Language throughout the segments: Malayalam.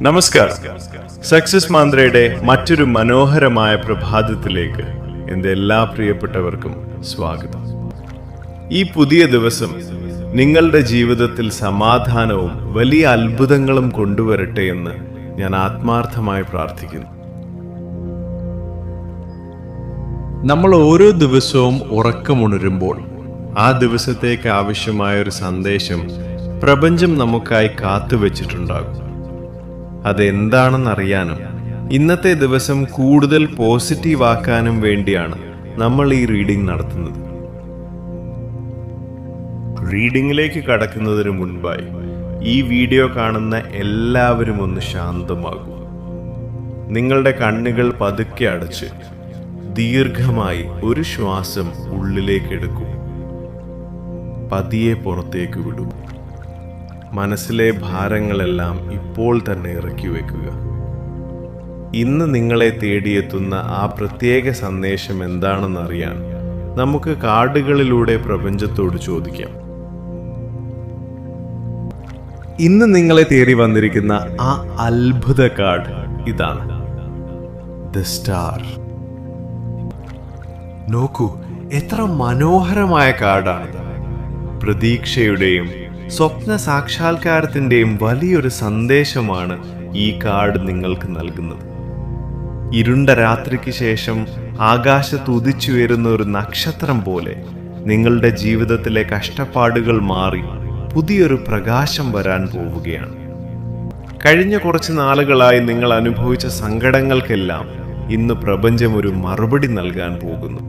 നമസ്കാരം. സക്സസ് മാന്ത്രയുടെ മറ്റൊരു മനോഹരമായ പ്രഭാതത്തിലേക്ക് എൻ്റെ എല്ലാ പ്രിയപ്പെട്ടവർക്കും സ്വാഗതം. ഈ പുതിയ ദിവസം നിങ്ങളുടെ ജീവിതത്തിൽ സമാധാനവും വലിയ അത്ഭുതങ്ങളും കൊണ്ടുവരട്ടെ എന്ന് ഞാൻ ആത്മാർത്ഥമായി പ്രാർത്ഥിക്കുന്നു. നമ്മൾ ഓരോ ദിവസവും ഉറക്കമുണരുമ്പോൾ ആ ദിവസത്തേക്ക് ആവശ്യമായ ഒരു സന്ദേശം പ്രപഞ്ചം നമുക്കായി കാത്തുവച്ചിട്ടുണ്ടാകും. അതെന്താണെന്നറിയാനും ഇന്നത്തെ ദിവസം കൂടുതൽ പോസിറ്റീവ് ആക്കാനും വേണ്ടിയാണ് നമ്മൾ ഈ റീഡിംഗ് നടത്തുന്നത്. റീഡിംഗിലേക്ക് കടക്കുന്നതിന് മുൻപായി ഈ വീഡിയോ കാണുന്ന എല്ലാവരും ഒന്ന് ശാന്തമാകും. നിങ്ങളുടെ കണ്ണുകൾ പതുക്കെ അടച്ച് ദീർഘമായി ഒരു ശ്വാസം ഉള്ളിലേക്ക് എടുക്കൂ. പതിയെ പുറത്തേക്ക് വിടൂ. മനസ്സിലെ ഭാരങ്ങളെല്ലാം ഇപ്പോൾ തന്നെ ഇറക്കി വെക്കുക. ഇന്ന് നിങ്ങളെ തേടിയെത്തുന്ന ആ പ്രത്യേക സന്ദേശം എന്താണെന്നറിയാൻ നമുക്ക് കാർഡുകളിലൂടെ പ്രപഞ്ചത്തോട് ചോദിക്കാം. ഇന്ന് നിങ്ങളെ തേടി വന്നിരിക്കുന്ന ആ അത്ഭുത കാർഡ് ഇതാണ്, ദ സ്റ്റാർ. നോക്കൂ, എത്ര മനോഹരമായ കാർഡാണ്. പ്രതീക്ഷയുടെയും സ്വപ്ന സാക്ഷാത്കാരത്തിന്റെയും വലിയൊരു സന്ദേശമാണ് ഈ കാർഡ് നിങ്ങൾക്ക് നൽകുന്നത്. ഇരുണ്ട രാത്രിക്ക് ശേഷം ആകാശത്ത് ഉദിച്ചുയരുന്ന ഒരു നക്ഷത്രം പോലെ നിങ്ങളുടെ ജീവിതത്തിലെ കഷ്ടപ്പാടുകൾ മാറി പുതിയൊരു പ്രകാശം വരാൻ പോവുകയാണ്. കഴിഞ്ഞ കുറച്ച് നാളുകളായി നിങ്ങൾ അനുഭവിച്ച സങ്കടങ്ങൾക്കെല്ലാം ഇന്ന് പ്രപഞ്ചം ഒരു മറുപടി നൽകാൻ പോകുന്നു.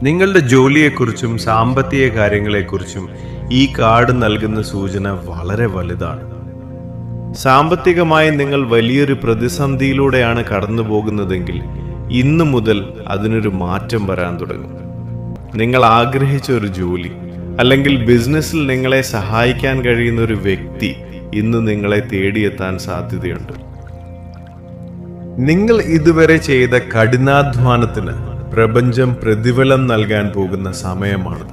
നിങ്ങളുടെ ജോലിയെക്കുറിച്ചും സാമ്പത്തിക കാര്യങ്ങളെക്കുറിച്ചും ഈ കാർഡ് നൽകുന്ന സൂചന വളരെ വലുതാണ്. സാമ്പത്തികമായി നിങ്ങൾ വലിയൊരു പ്രതിസന്ധിയിലൂടെയാണ് കടന്നു പോകുന്നതെങ്കിൽ ഇന്നു മുതൽ അതിനൊരു മാറ്റം വരാൻ തുടങ്ങും. നിങ്ങൾ ആഗ്രഹിച്ച ഒരു ജോലി അല്ലെങ്കിൽ ബിസിനസ്സിൽ നിങ്ങളെ സഹായിക്കാൻ കഴിയുന്ന ഒരു വ്യക്തി ഇന്ന് നിങ്ങളെ തേടിയെത്താൻ സാധ്യതയുണ്ട്. നിങ്ങൾ ഇതുവരെ ചെയ്ത കഠിനാധ്വാനത്തിന് പ്രപഞ്ചം പ്രതിഫലം നൽകാൻ പോകുന്ന സമയമാണ്.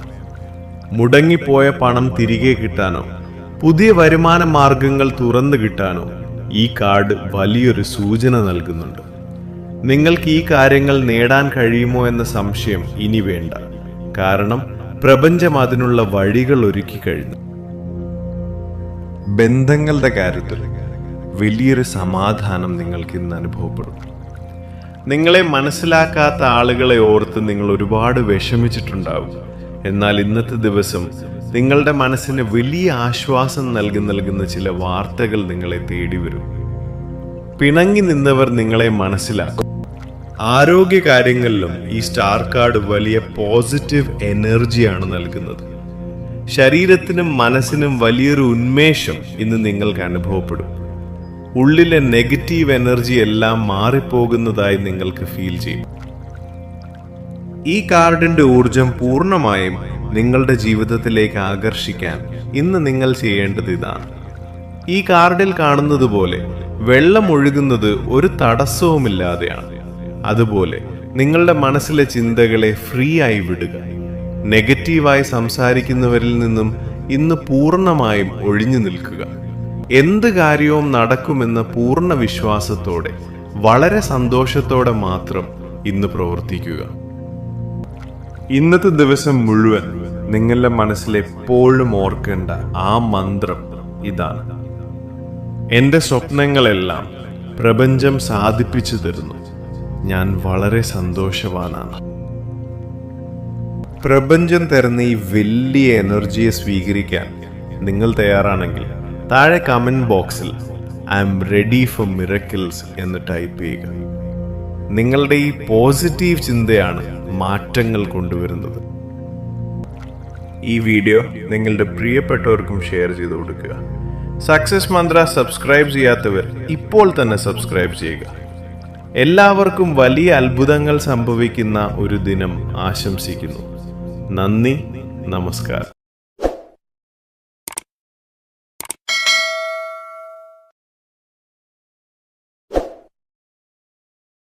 മുടങ്ങിപ്പോയ പണം തിരികെ കിട്ടാനോ പുതിയ വരുമാന മാർഗങ്ങൾ തുറന്നു കിട്ടാനോ ഈ കാർഡ് വലിയൊരു സൂചന നൽകുന്നുണ്ട്. നിങ്ങൾക്ക് ഈ കാര്യങ്ങൾ നേടാൻ കഴിയുമോ എന്ന സംശയം ഇനി വേണ്ട, കാരണം പ്രപഞ്ചം അതിനുള്ള വഴികൾ ഒരുക്കി കഴിഞ്ഞു. ബന്ധങ്ങളുടെ കാര്യത്തിൽ വലിയൊരു സമാധാനം നിങ്ങൾക്ക് ഇന്ന് അനുഭവപ്പെടും. നിങ്ങളെ മനസ്സിലാക്കാത്ത ആളുകളെ ഓർത്ത് നിങ്ങൾ ഒരുപാട് വിഷമിച്ചിട്ടുണ്ടാവും. എന്നാൽ ഇന്നത്തെ ദിവസം നിങ്ങളുടെ മനസ്സിന് വലിയ ആശ്വാസം നൽകുന്ന ചില വാർത്തകൾ നിങ്ങളെ തേടി വരും. പിണങ്ങി നിന്നവർ നിങ്ങളെ മനസ്സിലാക്കും. ആരോഗ്യ കാര്യങ്ങളിലും ഈ സ്റ്റാർ കാർഡ് വലിയ പോസിറ്റീവ് എനർജിയാണ് നൽകുന്നത്. ശരീരത്തിനും മനസ്സിനും വലിയൊരു ഉന്മേഷം ഇന്ന് നിങ്ങൾക്ക് അനുഭവപ്പെടും. ഉള്ളിലെ നെഗറ്റീവ് എനർജി എല്ലാം മാറിപ്പോകുന്നതായി നിങ്ങൾക്ക് ഫീൽ ചെയ്യും. ഈ കാർഡിന്റെ ഊർജം പൂർണ്ണമായും നിങ്ങളുടെ ജീവിതത്തിലേക്ക് ആകർഷിക്കാൻ ഇന്ന് നിങ്ങൾ ചെയ്യേണ്ടത് ഇതാണ്. ഈ കാർഡിൽ കാണുന്നത് പോലെ വെള്ളം ഒഴുകുന്നത് ഒരു തടസ്സവുമില്ലാതെയാണ്. അതുപോലെ നിങ്ങളുടെ മനസ്സിലെ ചിന്തകളെ ഫ്രീ ആയി വിടുക. നെഗറ്റീവായി സംസാരിക്കുന്നവരിൽ നിന്നും ഇന്ന് പൂർണ്ണമായും ഒഴിഞ്ഞു നിൽക്കുക. എന്ത് കാര്യവും നടക്കുമെന്ന പൂർണ്ണ വിശ്വാസത്തോടെ വളരെ സന്തോഷത്തോടെ മാത്രം ഇന്ന് പ്രവർത്തിക്കുക. ഇന്നത്തെ ദിവസം മുഴുവൻ നിങ്ങളുടെ മനസ്സിൽ എപ്പോഴും ഓർക്കേണ്ട ആ മന്ത്രം ഇതാണ്: എൻ്റെ സ്വപ്നങ്ങളെല്ലാം പ്രപഞ്ചം സാധിപ്പിച്ചു തരുന്നു. ഞാൻ വളരെ സന്തോഷവാനാണ്. പ്രപഞ്ചം തരുന്ന ഈ വലിയ എനർജിയെ സ്വീകരിക്കാൻ നിങ്ങൾ തയ്യാറാണെങ്കിൽ താഴെ കമന്റ് ബോക്സിൽ I am ready for miracles എന്ന് ടൈപ്പ് ചെയ്യുക. നിങ്ങളുടെ ഈ പോസിറ്റീവ് ചിന്തയാണ് മാറ്റങ്ങൾ കൊണ്ടുവരുന്നത്. ഈ വീഡിയോ നിങ്ങളുടെ പ്രിയപ്പെട്ടവർക്കും ഷെയർ ചെയ്ത് കൊടുക്കുക. സക്സസ് മന്ത്ര സബ്സ്ക്രൈബ് ചെയ്യാത്തവർ ഇപ്പോൾ തന്നെ സബ്സ്ക്രൈബ് ചെയ്യുക. എല്ലാവർക്കും വലിയ അത്ഭുതങ്ങൾ സംഭവിക്കുന്ന ഒരു ദിനം ആശംസിക്കുന്നു. നന്ദി, നമസ്കാരം.